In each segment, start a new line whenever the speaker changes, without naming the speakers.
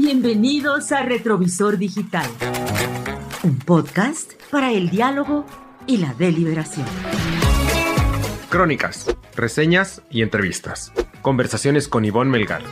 Bienvenidos a Retrovisor Digital, un podcast para el diálogo y la deliberación.
Crónicas, reseñas y entrevistas. Conversaciones con Ivonne Melgar.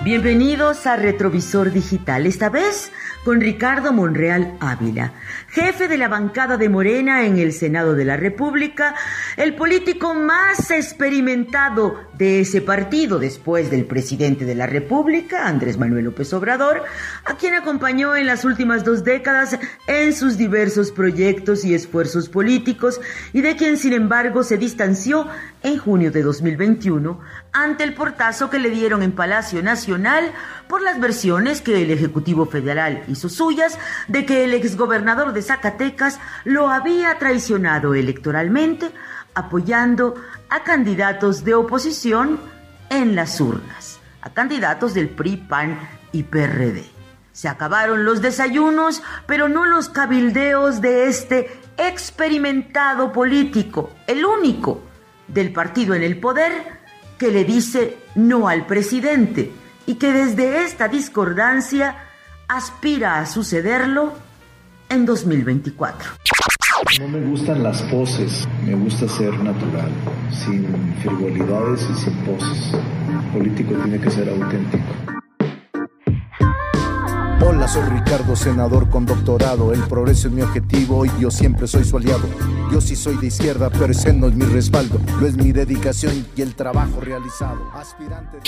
Bienvenidos a Retrovisor Digital, esta vez con Ricardo Monreal Ávila, jefe de la bancada de Morena en el Senado de la República, el político más experimentado de ese partido después del presidente de la República, Andrés Manuel López Obrador, a quien acompañó en las últimas 2 décadas en sus diversos proyectos y esfuerzos políticos y de quien, sin embargo, se distanció en junio de 2021 ante el portazo que le dieron en Palacio Nacional por las versiones que el Ejecutivo Federal hizo suyas de que el exgobernador de Zacatecas lo había traicionado electoralmente apoyando a candidatos de oposición en las urnas, a candidatos del PRI, PAN y PRD. Se acabaron los desayunos, pero no los cabildeos de este experimentado político, el único del partido en el poder que le dice no al presidente y que desde esta discordancia aspira a sucederlo en 2024.
No me gustan las poses, me gusta ser natural, sin frivolidades y sin poses. El político tiene que ser auténtico.
Hola, soy Ricardo, senador con doctorado. El progreso es mi objetivo y yo siempre soy su aliado. Yo sí soy de izquierda, pero ese no es mi respaldo. Lo es mi dedicación y el trabajo realizado. Aspirante de...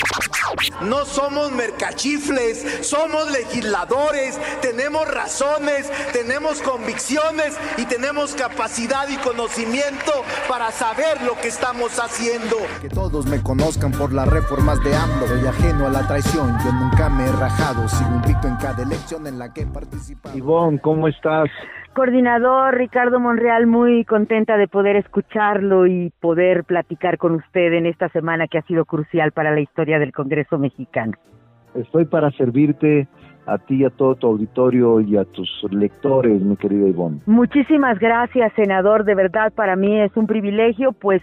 No somos mercachifles, somos legisladores, tenemos razones, tenemos convicciones y tenemos capacidad y conocimiento para saber lo que estamos haciendo.
Que todos me conozcan por las reformas de AMLO. Soy ajeno a la traición, yo nunca me he rajado. Sigo invicto en cada elección en la que he participado.
Ivonne, ¿cómo estás?
Coordinador Ricardo Monreal, muy contenta de poder escucharlo y poder platicar con usted en esta semana que ha sido crucial para la historia del Congreso mexicano.
Estoy para servirte a ti y a todo tu auditorio y a tus lectores, mi querida Ivonne.
Muchísimas gracias, senador. De verdad, para mí es un privilegio, pues,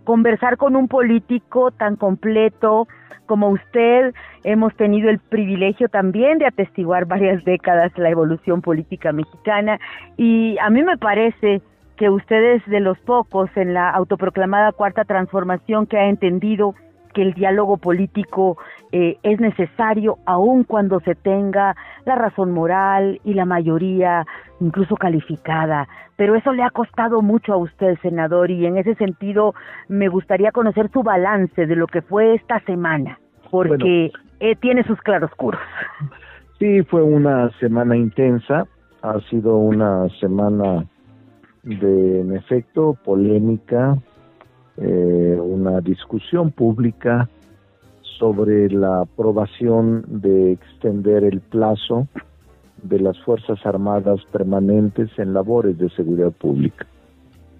conversar con un político tan completo como usted. Hemos tenido el privilegio también de atestiguar varias décadas la evolución política mexicana y a mí me parece que usted es de los pocos en la autoproclamada Cuarta Transformación que ha entendido que el diálogo político es necesario aun cuando se tenga la razón moral y la mayoría incluso calificada, pero eso le ha costado mucho a usted, senador, y en ese sentido me gustaría conocer su balance de lo que fue esta semana, porque tiene sus claroscuros.
Sí, fue una semana intensa, ha sido una semana de, en efecto, polémica, una discusión pública sobre la aprobación de extender el plazo de las Fuerzas Armadas permanentes en labores de seguridad pública.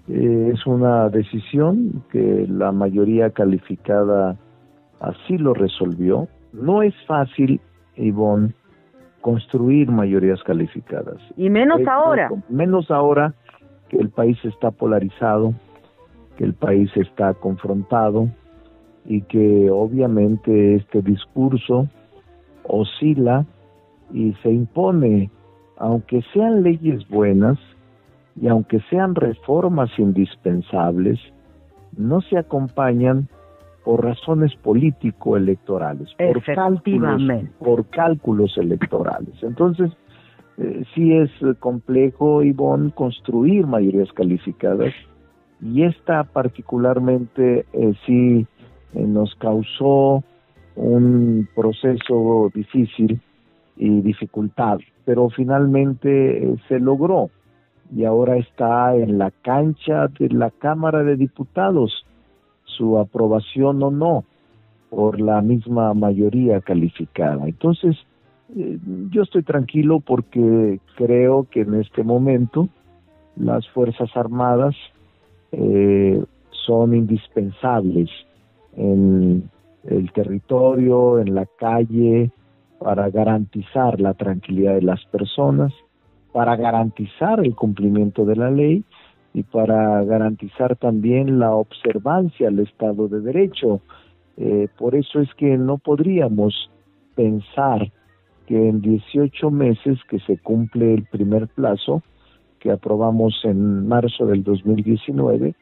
Es una decisión que la mayoría calificada así lo resolvió. No es fácil, Ivonne, construir mayorías calificadas.
Y menos ahora.
Menos ahora que el país está polarizado, que el país está confrontado y que obviamente este discurso oscila y se impone, aunque sean leyes buenas y aunque sean reformas indispensables, no se acompañan por razones político-electorales, por cálculos electorales. Entonces, sí es complejo, Ivonne, construir mayorías calificadas, y esta particularmente sí nos causó un proceso difícil y dificultad, pero finalmente se logró y ahora está en la cancha de la Cámara de Diputados su aprobación o no por la misma mayoría calificada. Entonces yo estoy tranquilo porque creo que en este momento las Fuerzas Armadas son indispensables en el territorio, en la calle, para garantizar la tranquilidad de las personas, para garantizar el cumplimiento de la ley y para garantizar también la observancia al Estado de Derecho. Por eso es que no podríamos pensar que en 18 meses que se cumple el primer plazo, que aprobamos en marzo del 2019,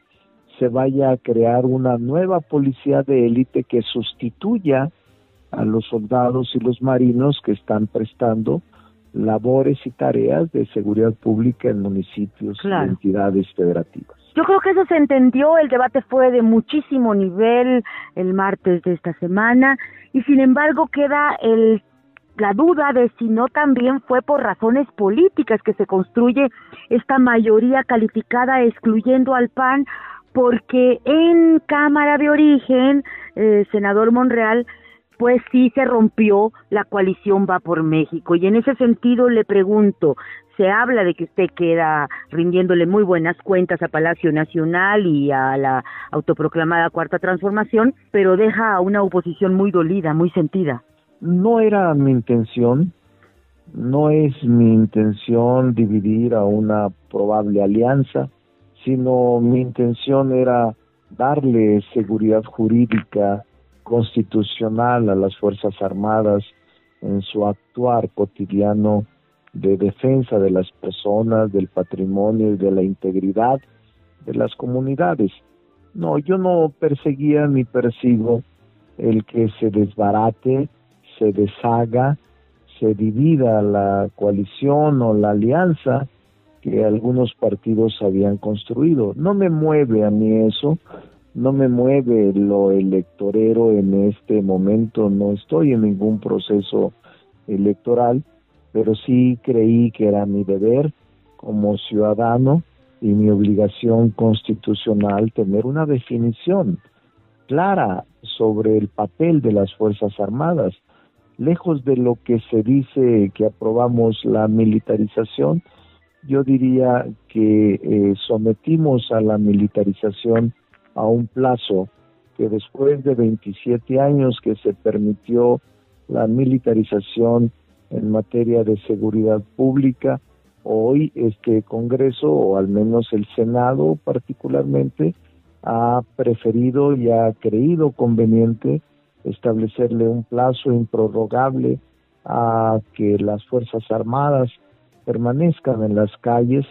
se vaya a crear una nueva policía de élite que sustituya a los soldados y los marinos que están prestando labores y tareas de seguridad pública en municipios y entidades federativas.
Yo creo que eso se entendió, el debate fue de muchísimo nivel el martes de esta semana, y sin embargo queda la duda de si no también fue por razones políticas que se construye esta mayoría calificada excluyendo al PAN, porque en Cámara de Origen, senador Monreal, pues sí se rompió la coalición Va por México, y en ese sentido le pregunto, se habla de que usted queda rindiéndole muy buenas cuentas a Palacio Nacional y a la autoproclamada Cuarta Transformación, pero deja a una oposición muy dolida, muy sentida.
No era mi intención, no es mi intención dividir a una probable alianza, sino mi intención era darle seguridad jurídica constitucional a las Fuerzas Armadas en su actuar cotidiano de defensa de las personas, del patrimonio y de la integridad de las comunidades. No, yo no perseguía ni persigo el que se desbarate, se deshaga, se divida la coalición o la alianza que algunos partidos habían construido. No me mueve a mí eso, no me mueve lo electorero en este momento, no estoy en ningún proceso electoral, pero sí creí que era mi deber como ciudadano y mi obligación constitucional tener una definición clara sobre el papel de las Fuerzas Armadas. Lejos de lo que se dice que aprobamos la militarización, yo diría que sometimos a la militarización a un plazo que después de 27 años que se permitió la militarización en materia de seguridad pública, hoy este Congreso, o al menos el Senado particularmente, ha preferido y ha creído conveniente establecerle un plazo improrrogable a que las Fuerzas Armadas permanezcan en las calles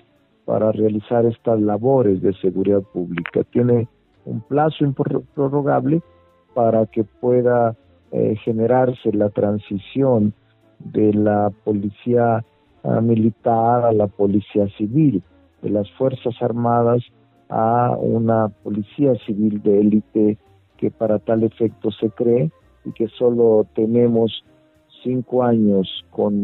para realizar estas labores de seguridad pública. Tiene un plazo improrrogable para que pueda generarse la transición de la policía militar a la policía civil, de las Fuerzas Armadas a una policía civil de élite que para tal efecto se cree, y que solo tenemos 5 años con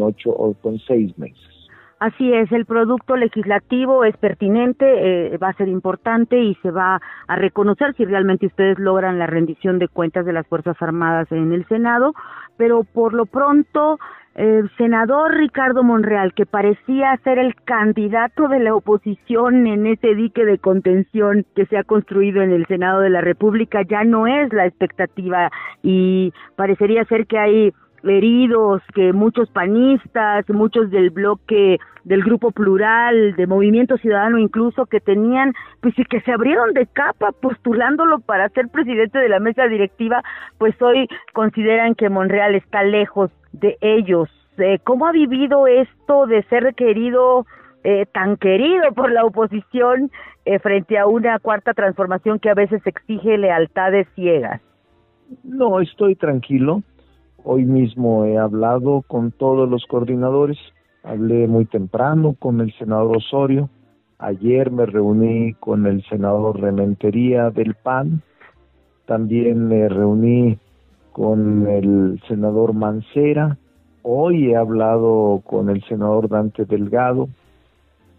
6 meses.
Así es, el producto legislativo es pertinente, va a ser importante y se va a reconocer si realmente ustedes logran la rendición de cuentas de las Fuerzas Armadas en el Senado, pero por lo pronto, el senador Ricardo Monreal, que parecía ser el candidato de la oposición en ese dique de contención que se ha construido en el Senado de la República, ya no es la expectativa y parecería ser que hay heridos, que muchos panistas, muchos del bloque, del Grupo Plural, de Movimiento Ciudadano incluso, que tenían, pues y que se abrieron de capa postulándolo para ser presidente de la mesa directiva, pues hoy consideran que Monreal está lejos de ellos. ¿Cómo ha vivido esto de ser querido, tan querido por la oposición, frente a una Cuarta Transformación que a veces exige lealtades ciegas?
No, estoy tranquilo. Hoy mismo he hablado con todos los coordinadores, hablé muy temprano con el senador Osorio, ayer me reuní con el senador Rementería del PAN, también me reuní con el senador Mancera, hoy he hablado con el senador Dante Delgado,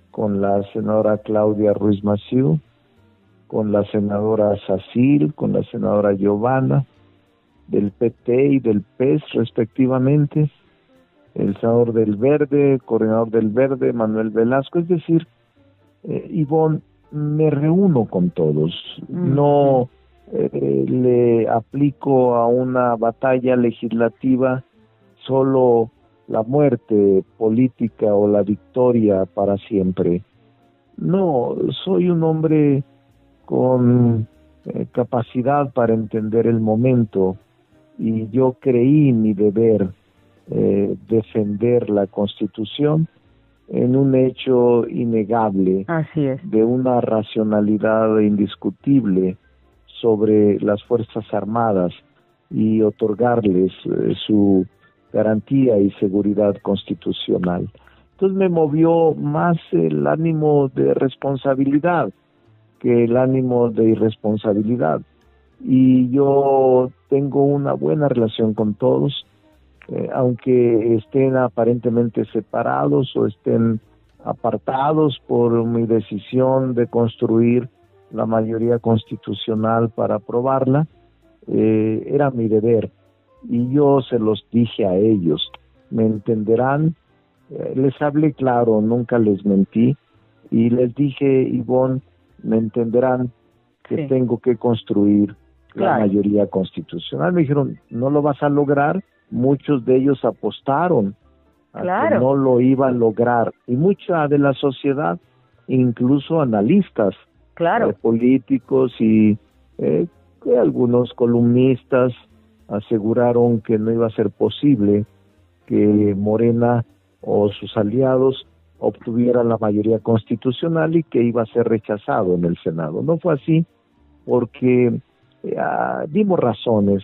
con la senadora Claudia Ruiz Massieu, con la senadora Sacil, con la senadora Giovanna, del PT y del PES respectivamente, el senador del Verde, coordinador del Verde, Manuel Velasco, es decir, Ivonne, me reúno con todos, no le aplico a una batalla legislativa solo la muerte política o la victoria para siempre. No, soy un hombre con capacidad para entender el momento y yo creí mi deber defender la Constitución en un hecho innegable.
Así es.
De una racionalidad indiscutible sobre las Fuerzas Armadas y otorgarles su garantía y seguridad constitucional. Entonces me movió más el ánimo de responsabilidad que el ánimo de irresponsabilidad. Y yo tengo una buena relación con todos, aunque estén aparentemente separados o estén apartados por mi decisión de construir la mayoría constitucional para aprobarla, era mi deber. Y yo se los dije a ellos, me entenderán, les hablé claro, nunca les mentí, y les dije, Ivonne, me entenderán que tengo que construir la mayoría constitucional. Me dijeron, no lo vas a lograr. Muchos de ellos apostaron a que no lo iba a lograr, y mucha de la sociedad, incluso analistas políticos y algunos columnistas aseguraron que no iba a ser posible que Morena o sus aliados obtuvieran la mayoría constitucional y que iba a ser rechazado en el Senado. No fue así, porque dimos razones,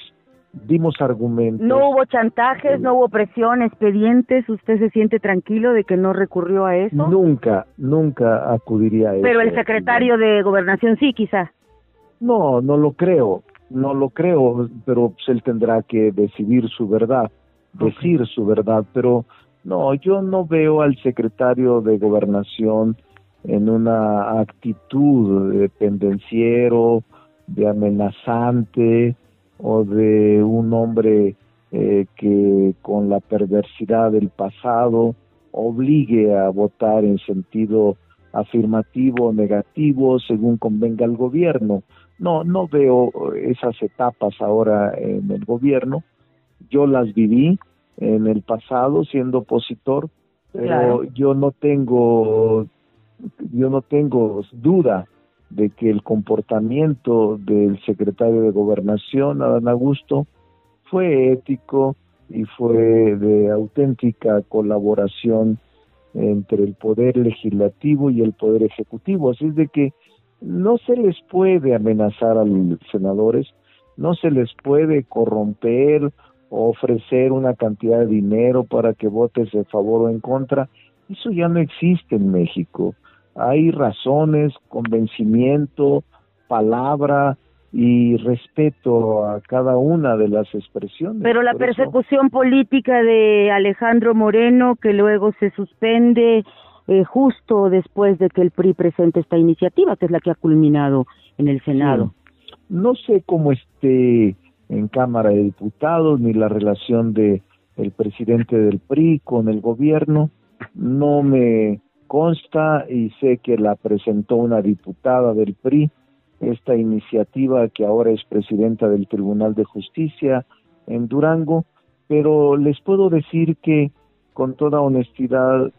dimos argumentos.
¿No hubo chantajes, no hubo presión, expedientes? ¿Usted se siente tranquilo de que no recurrió a eso?
Nunca acudiría a eso.
Pero el secretario de Gobernación sí, quizá.
No lo creo, pero pues él tendrá que decidir su verdad, decir su verdad, pero no, yo no veo al secretario de Gobernación en una actitud de pendenciero, de amenazante, o de un hombre que con la perversidad del pasado obligue a votar en sentido afirmativo o negativo según convenga al gobierno. No veo esas etapas ahora en el gobierno. Yo las viví en el pasado siendo opositor, pero yo no tengo duda de que el comportamiento del secretario de Gobernación, Adán Augusto, fue ético y fue de auténtica colaboración entre el poder legislativo y el poder ejecutivo. Así es de que no se les puede amenazar a los senadores, no se les puede corromper o ofrecer una cantidad de dinero para que votes a favor o en contra. Eso ya no existe en México. Hay razones, convencimiento, palabra y respeto a cada una de las expresiones.
Pero la persecución política de Alejandro Moreno, que luego se suspende justo después de que el PRI presente esta iniciativa, que es la que ha culminado en el Senado.
Sí. No sé cómo esté en Cámara de Diputados, ni la relación de el presidente del PRI con el gobierno, no me consta, y sé que la presentó una diputada del PRI, esta iniciativa, que ahora es presidenta del Tribunal de Justicia en Durango, pero les puedo decir que con toda honestidad,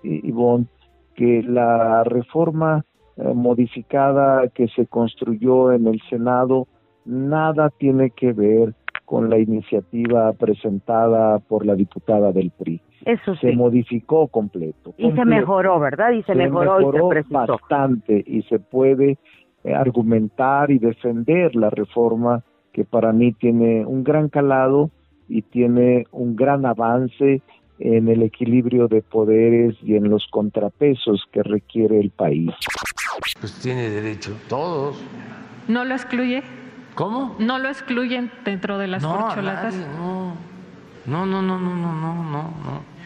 Ivonne, que la reforma modificada que se construyó en el Senado nada tiene que ver con la iniciativa presentada por la diputada del PRI.
Eso sí.
Se modificó completo.
Y se mejoró, ¿verdad? Y se mejoró y se precisó
bastante, y se puede argumentar y defender la reforma, que para mí tiene un gran calado y tiene un gran avance en el equilibrio de poderes y en los contrapesos que requiere el país.
Pues tiene derecho todos.
¿No lo excluye?
¿Cómo?
¿No lo excluyen dentro de las corcholatas?
No.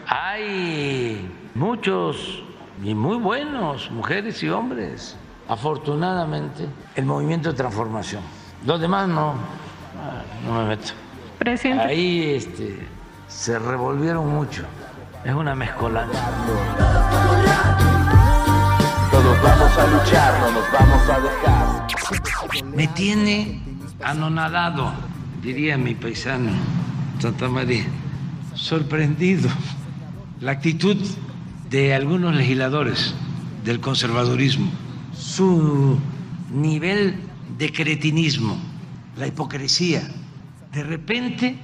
Hay muchos y muy buenos, mujeres y hombres. Afortunadamente, el movimiento de transformación. Los demás no me meto.
Presidente.
Ahí se revolvieron mucho. Es una mezcolanza.
Todos vamos a luchar, no nos vamos a dejar.
Me tiene anonadado, diría mi paisano Santa María, sorprendido la actitud de algunos legisladores del conservadurismo, su nivel de cretinismo, la hipocresía. De repente,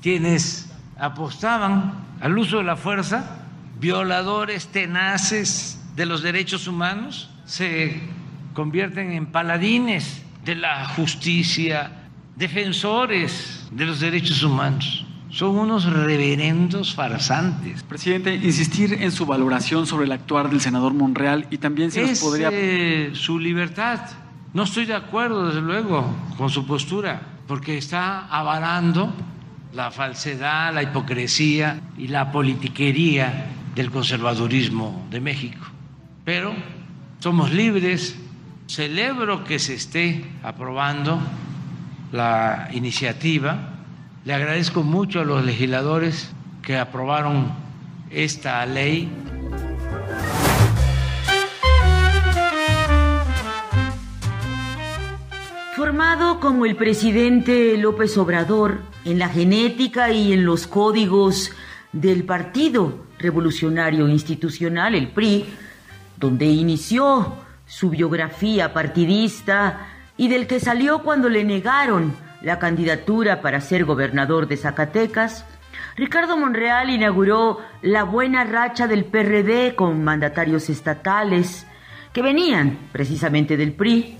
quienes apostaban al uso de la fuerza, violadores tenaces de los derechos humanos, se convierten en paladines de la justicia, defensores de los derechos humanos. Son unos reverendos farsantes.
Presidente, insistir en su valoración sobre el actuar del senador Monreal y también si nos podría...
su libertad. No estoy de acuerdo, desde luego, con su postura, porque está avalando la falsedad, la hipocresía y la politiquería del conservadurismo de México. Pero somos libres. Celebro que se esté aprobando la iniciativa. Le agradezco mucho a los legisladores que aprobaron esta ley.
Formado como el presidente López Obrador en la genética y en los códigos del Partido Revolucionario Institucional, el PRI, donde inició su biografía partidista y del que salió cuando le negaron la candidatura para ser gobernador de Zacatecas, Ricardo Monreal inauguró la buena racha del PRD con mandatarios estatales que venían precisamente del PRI,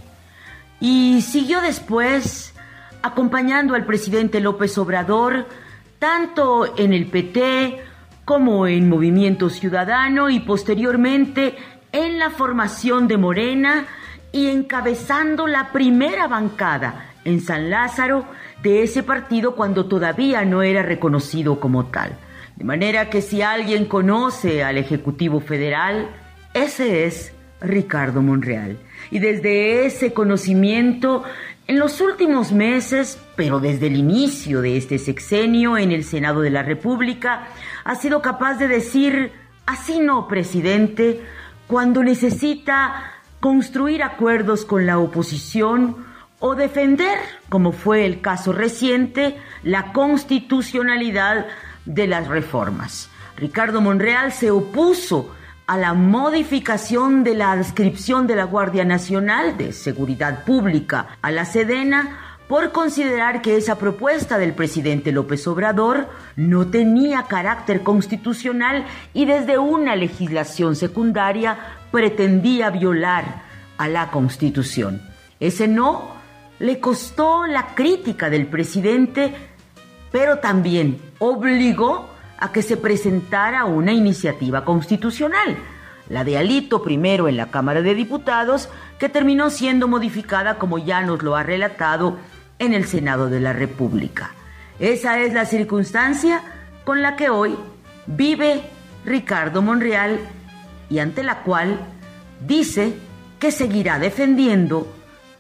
y siguió después acompañando al presidente López Obrador tanto en el PT como en Movimiento Ciudadano y posteriormente en la formación de Morena y encabezando la primera bancada en San Lázaro de ese partido cuando todavía no era reconocido como tal. De manera que si alguien conoce al Ejecutivo Federal, ese es Ricardo Monreal. Y desde ese conocimiento, en los últimos meses, pero desde el inicio de este sexenio en el Senado de la República, ha sido capaz de decir, así no, presidente, cuando necesita construir acuerdos con la oposición o defender, como fue el caso reciente, la constitucionalidad de las reformas. Ricardo Monreal se opuso a la modificación de la adscripción de la Guardia Nacional de Seguridad Pública a la Sedena por considerar que esa propuesta del presidente López Obrador no tenía carácter constitucional y desde una legislación secundaria pretendía violar a la Constitución. Ese no le costó la crítica del presidente, pero también obligó a que se presentara una iniciativa constitucional, la de Alito primero en la Cámara de Diputados, que terminó siendo modificada, como ya nos lo ha relatado, en el Senado de la República. Esa es la circunstancia con la que hoy vive Ricardo Monreal y ante la cual dice que seguirá defendiendo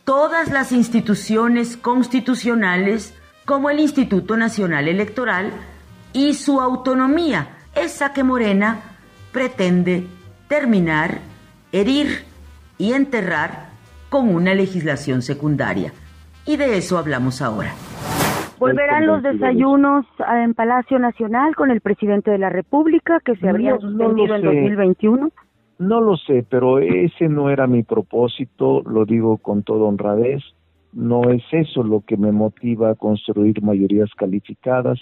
todas las instituciones constitucionales como el Instituto Nacional Electoral y su autonomía, esa que Morena pretende terminar, herir y enterrar con una legislación secundaria. Y de eso hablamos ahora.
¿Volverán los desayunos en Palacio Nacional con el presidente de la República que se habría suspendido en 2021?
No lo sé, pero ese no era mi propósito, lo digo con toda honradez. No es eso lo que me motiva a construir mayorías calificadas,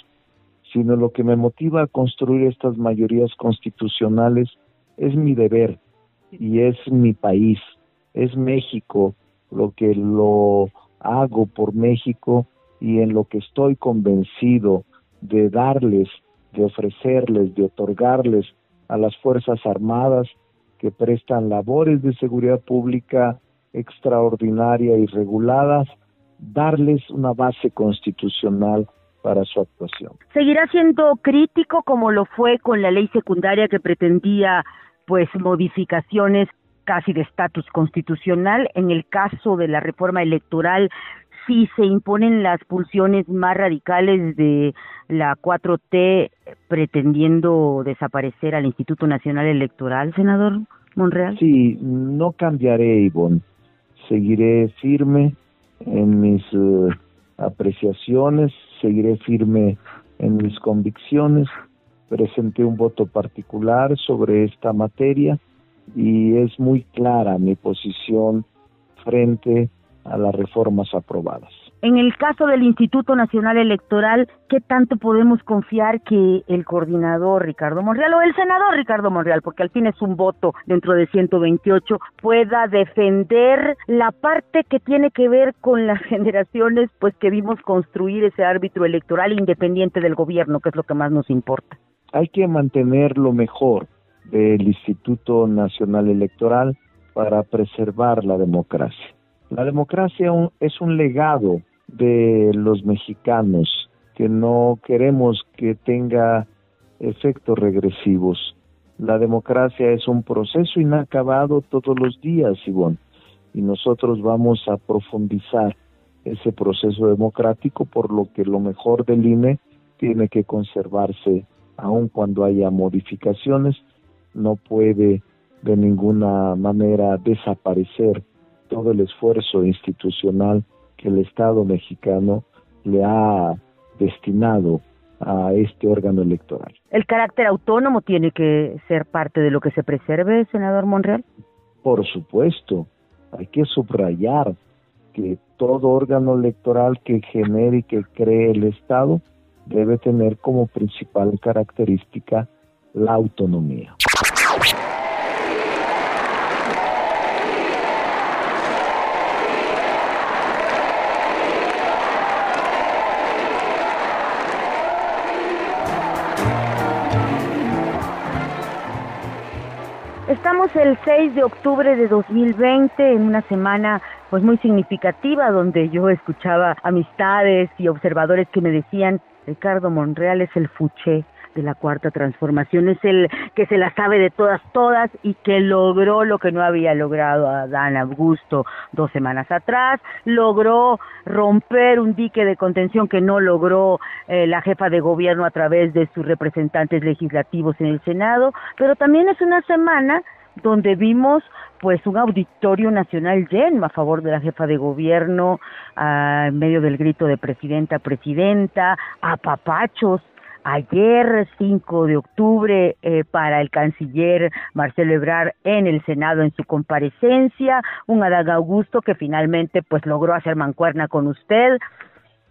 sino lo que me motiva a construir estas mayorías constitucionales es mi deber y es mi país, es México, lo que lo hago por México y en lo que estoy convencido de darles, de ofrecerles, de otorgarles a las Fuerzas Armadas que prestan labores de seguridad pública extraordinaria y reguladas, darles una base constitucional para su actuación.
¿Seguirá siendo crítico como lo fue con la ley secundaria que pretendía modificaciones casi de estatus constitucional? En el caso de la reforma electoral, si se imponen las pulsiones más radicales de la 4T pretendiendo desaparecer al Instituto Nacional Electoral, senador Monreal.
Sí, no cambiaré, Ivonne. Seguiré firme en mis apreciaciones, seguiré firme en mis convicciones. Presenté un voto particular sobre esta materia y es muy clara mi posición frente a las reformas aprobadas.
En el caso del Instituto Nacional Electoral, ¿qué tanto podemos confiar que el coordinador Ricardo Monreal o el senador Ricardo Monreal, porque al fin es un voto dentro de 128, pueda defender la parte que tiene que ver con las generaciones pues que vimos construir ese árbitro electoral independiente del gobierno, que es lo que más nos importa?
Hay que mantener lo mejor del Instituto Nacional Electoral para preservar la democracia. La democracia es un legado de los mexicanos que no queremos que tenga efectos regresivos. La democracia es un proceso inacabado todos los días, Ivonne, y nosotros vamos a profundizar ese proceso democrático, por lo que lo mejor del INE tiene que conservarse aun cuando haya modificaciones. No puede de ninguna manera desaparecer todo el esfuerzo institucional que el Estado mexicano le ha destinado a este órgano electoral.
¿El carácter autónomo tiene que ser parte de lo que se preserve, senador Monreal?
Por supuesto, hay que subrayar que todo órgano electoral que genere y que cree el Estado debe tener como principal característica la autonomía.
Estamos el 6 de octubre de 2020 en una semana pues muy significativa, donde yo escuchaba amistades y observadores que me decían: Ricardo Monreal es el fuché de la Cuarta Transformación, es el que se la sabe de todas y que logró lo que no había logrado Adán Augusto 2 semanas atrás, logró romper un dique de contención que no logró la jefa de gobierno a través de sus representantes legislativos en el Senado, pero también es una semana donde vimos pues un auditorio nacional lleno a favor de la jefa de gobierno, en medio del grito de presidenta, apapachos. Ayer, 5 de octubre, para el canciller Marcelo Ebrard en el Senado en su comparecencia, un Adán Augusto que finalmente pues logró hacer mancuerna con usted,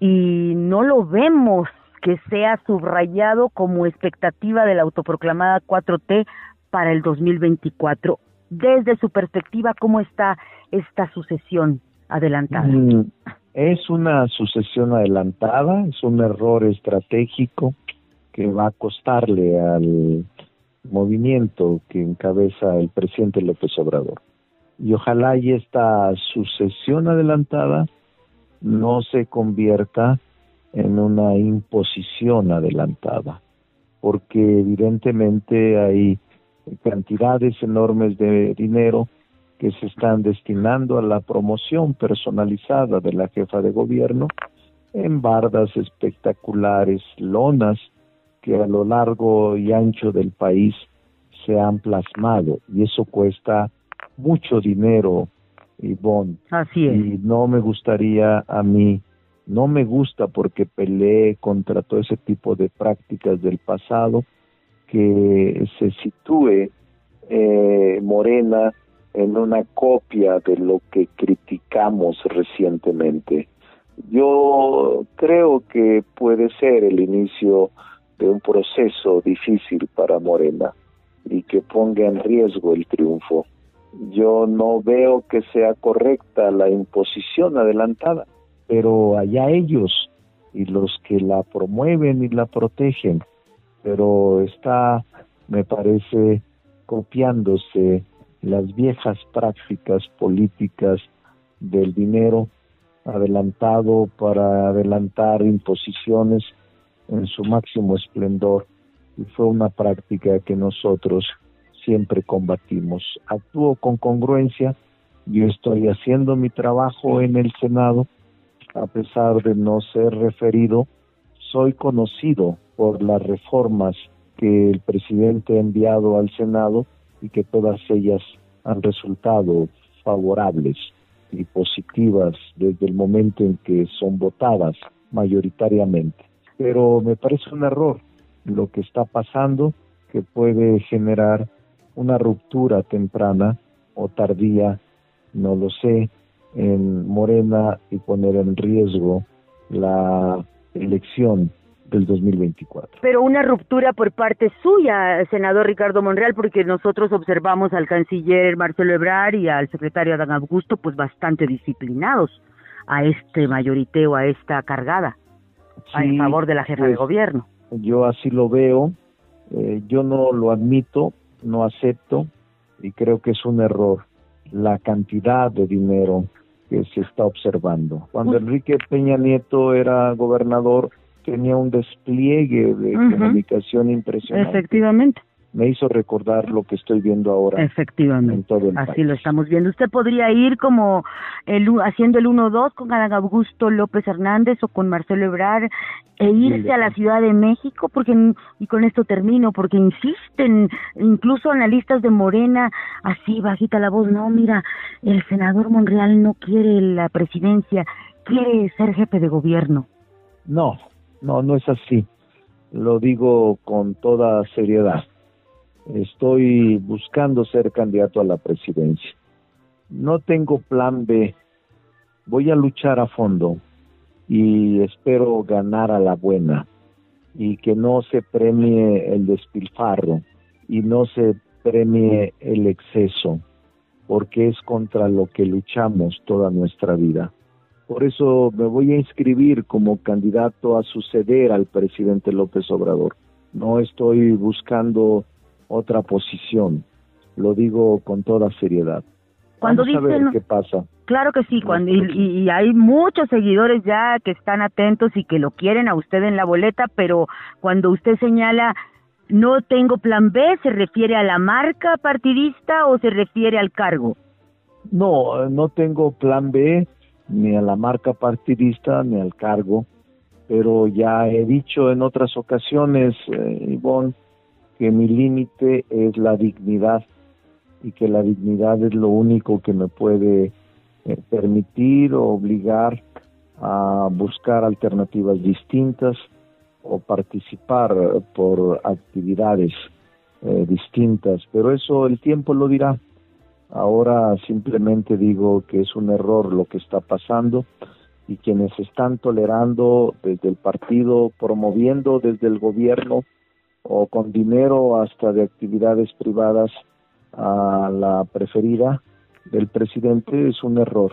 y no lo vemos que sea subrayado como expectativa de la autoproclamada 4T para el 2024. Desde su perspectiva, ¿cómo está esta sucesión adelantada?
Es una sucesión adelantada, es un error estratégico que va a costarle al movimiento que encabeza el presidente López Obrador. Y ojalá y esta sucesión adelantada no se convierta en una imposición adelantada, porque evidentemente hay cantidades enormes de dinero que se están destinando a la promoción personalizada de la jefa de gobierno en bardas espectaculares, lonas que a lo largo y ancho del país se han plasmado, y eso cuesta mucho dinero, Ivonne.
Así es.
Y no me gustaría a mí, no me gusta porque peleé contra todo ese tipo de prácticas del pasado, que se sitúe Morena en una copia de lo que criticamos recientemente. Yo creo que puede ser el inicio de un proceso difícil para Morena y que ponga en riesgo el triunfo. Yo no veo que sea correcta la imposición adelantada, pero allá ellos y los que la promueven y la protegen, pero está, me parece, copiándose las viejas prácticas políticas del dinero adelantado para adelantar imposiciones en su máximo esplendor, y fue una práctica que nosotros siempre combatimos. Actúo con congruencia, yo estoy haciendo mi trabajo en el Senado, a pesar de no ser referido, soy conocido por las reformas que el presidente ha enviado al Senado y que todas ellas han resultado favorables y positivas desde el momento en que son votadas mayoritariamente. Pero me parece un error lo que está pasando, que puede generar una ruptura temprana o tardía, no lo sé, en Morena y poner en riesgo la elección del 2024.
Pero una ruptura por parte suya, senador Ricardo Monreal, porque nosotros observamos al canciller Marcelo Ebrard y al secretario Adán Augusto pues bastante disciplinados a este mayoriteo, a esta cargada, en favor de la jefa de gobierno.
Yo así lo veo, yo no lo admito, no acepto y creo que es un error la cantidad de dinero que se está observando. Cuando Enrique Peña Nieto era gobernador, tenía un despliegue de comunicación impresionante.
Efectivamente.
Me hizo recordar lo que estoy viendo ahora.
Efectivamente.
En todo el
Así
país.
lo estamos viendo. ¿Usted podría ir como haciendo el 1-2 con Adán Augusto López Hernández o con Marcelo Ebrard e irse a la Ciudad de México? Porque, y con esto termino, porque insisten, incluso analistas de Morena, así bajita la voz, no, mira, el senador Monreal no quiere la presidencia, quiere ser jefe de gobierno.
No es así. Lo digo con toda seriedad. Estoy buscando ser candidato a la presidencia. No tengo plan B. Voy a luchar a fondo y espero ganar a la buena y que no se premie el despilfarro y no se premie el exceso, porque es contra lo que luchamos toda nuestra vida. Por eso me voy a inscribir como candidato a suceder al presidente López Obrador. No estoy buscando otra posición, lo digo con toda seriedad.
Cuando
Vamos a ver qué pasa.
Claro que sí, y hay muchos seguidores ya que están atentos y que lo quieren a usted en la boleta, pero cuando usted señala no tengo plan B, ¿se refiere a la marca partidista o se refiere al cargo?
No tengo plan B, ni a la marca partidista, ni al cargo, pero ya he dicho en otras ocasiones, Ivonne, que mi límite es la dignidad y que la dignidad es lo único que me puede permitir o obligar a buscar alternativas distintas o participar por actividades distintas, pero eso el tiempo lo dirá. Ahora simplemente digo que es un error lo que está pasando y quienes están tolerando desde el partido, promoviendo desde el gobierno o con dinero hasta de actividades privadas a la preferida del presidente es un error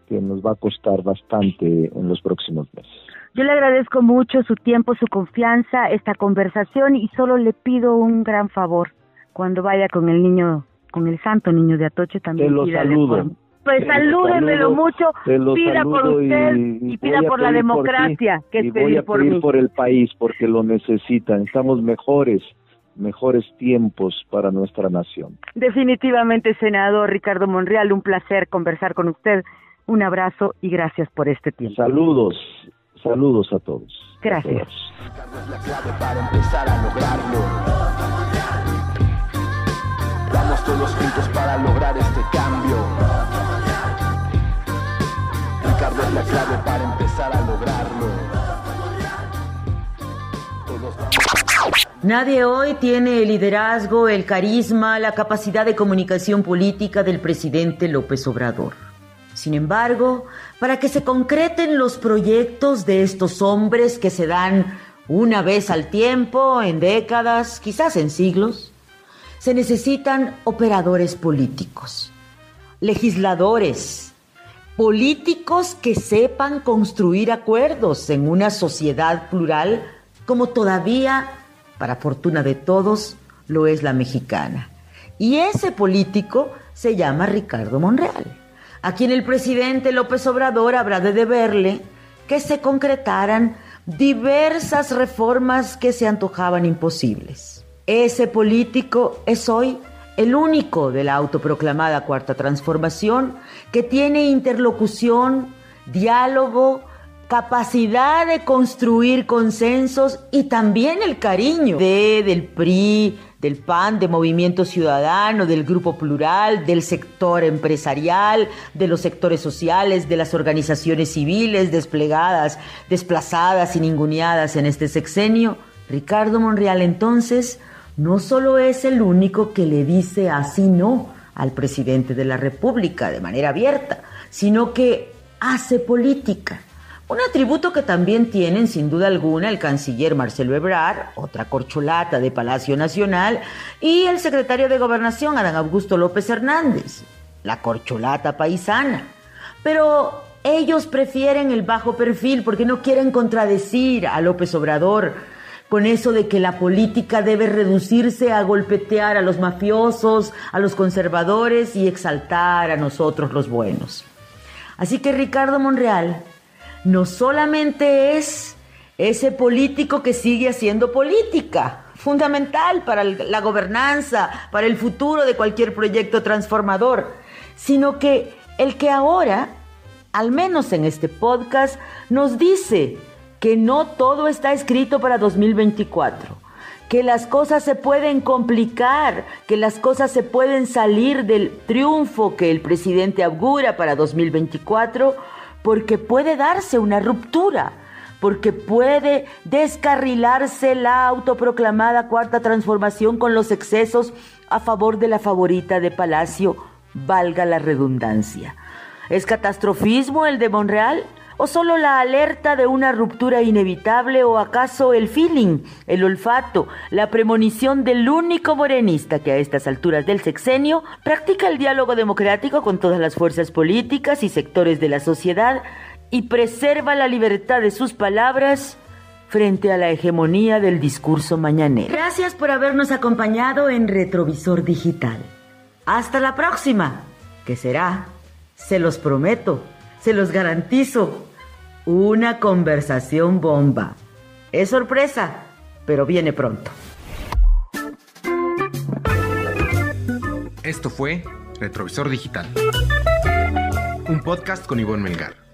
que nos va a costar bastante en los próximos meses.
Yo le agradezco mucho su tiempo, su confianza, esta conversación y solo le pido un gran favor. Cuando vaya con el niño, con el santo niño de Atoche también.
Te lo saludo.
Pues salúdemelo mucho, pida por usted y pida por la democracia, que es pedir por mí.
Voy a pedir por el país porque lo necesitan. Estamos mejores tiempos para nuestra nación.
Definitivamente, senador Ricardo Monreal, un placer conversar con usted. Un abrazo y gracias por este tiempo.
Saludos a todos.
Gracias.
Es la clave para empezar a lograrlo. Vamos todos juntos para lograr este cambio. Ricardo es la clave para empezar a lograrlo. Todos vamos.
Nadie hoy tiene el liderazgo, el carisma, la capacidad de comunicación política del presidente López Obrador. Sin embargo, para que se concreten los proyectos de estos hombres que se dan una vez al tiempo, en décadas, quizás en siglos, se necesitan operadores políticos, legisladores, políticos que sepan construir acuerdos en una sociedad plural como todavía, para fortuna de todos, lo es la mexicana. Y ese político se llama Ricardo Monreal, a quien el presidente López Obrador habrá de deberle que se concretaran diversas reformas que se antojaban imposibles. Ese político es hoy el único de la autoproclamada Cuarta Transformación que tiene interlocución, diálogo, capacidad de construir consensos y también el cariño del PRI, del PAN, de Movimiento Ciudadano, del Grupo Plural, del sector empresarial, de los sectores sociales, de las organizaciones civiles desplegadas, desplazadas y ninguneadas en este sexenio. Ricardo Monreal, entonces, no solo es el único que le dice así no al presidente de la República de manera abierta, sino que hace política. Un atributo que también tienen, sin duda alguna, el canciller Marcelo Ebrard, otra corcholata de Palacio Nacional, y el secretario de Gobernación, Adán Augusto López Hernández, la corcholata paisana. Pero ellos prefieren el bajo perfil porque no quieren contradecir a López Obrador con eso de que la política debe reducirse a golpetear a los mafiosos, a los conservadores y exaltar a nosotros los buenos. Así que Ricardo Monreal no solamente es ese político que sigue haciendo política, fundamental para la gobernanza, para el futuro de cualquier proyecto transformador, sino que el que ahora, al menos en este podcast, nos dice que no todo está escrito para 2024, que las cosas se pueden complicar, que las cosas se pueden salir del triunfo que el presidente augura para 2024, porque puede darse una ruptura, porque puede descarrilarse la autoproclamada Cuarta Transformación con los excesos a favor de la favorita de Palacio, valga la redundancia. ¿Es catastrofismo el de Monreal? ¿O solo la alerta de una ruptura inevitable? ¿O acaso el feeling, el olfato, la premonición del único morenista que a estas alturas del sexenio practica el diálogo democrático con todas las fuerzas políticas y sectores de la sociedad y preserva la libertad de sus palabras frente a la hegemonía del discurso mañanero? Gracias por habernos acompañado en Retrovisor Digital. Hasta la próxima, que será, se los prometo, se los garantizo, una conversación bomba. Es sorpresa, pero viene pronto.
Esto fue Retrovisor Digital, un podcast con Ivonne Melgar.